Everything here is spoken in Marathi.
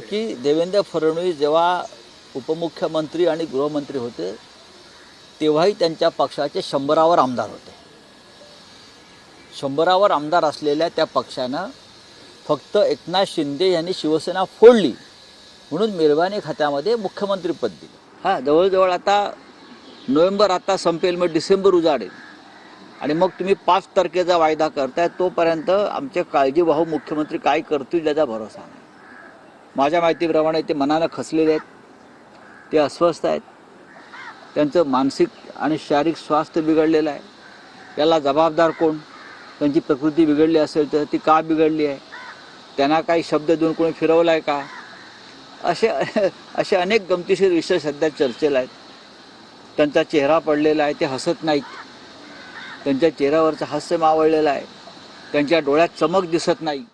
की देवेंद्र फडणवीस जेव्हा उपमुख्यमंत्री आणि गृहमंत्री होते तेव्हाही त्यांच्या पक्षाचे 100वर आमदार होते. 100वर आमदार असलेल्या त्या पक्षानं फक्त एकनाथ शिंदे यांनी शिवसेना फोडली म्हणून मेहरबानी खात्यामध्ये मुख्यमंत्रीपद दिलं. जवळजवळ आता नोव्हेंबर आता संपेल, मग डिसेंबर उजाडेल आणि मग तुम्ही 5 तारखेचा वायदा करताय. तोपर्यंत आमचे काळजीवाहू मुख्यमंत्री काय करतील याचा भरोसा नाही. माझ्या माहितीप्रमाणे ते मनानं खचलेले आहेत, ते अस्वस्थ आहेत, त्यांचं मानसिक आणि शारीरिक स्वास्थ्य बिघडलेलं आहे. याला जबाबदार कोण? त्यांची प्रकृती बिघडली असेल तर ती का बिघडली आहे? त्यांना काही शब्द देऊन कोणी फिरवला आहे का? असे अनेक गमतीशीर विषय सध्या चर्चेला आहेत. त्यांचा चेहरा पडलेला आहे, ते हसत नाहीत, त्यांच्या चेहऱ्यावरचं हास्य मावळलेलं आहे, त्यांच्या डोळ्यात चमक दिसत नाही.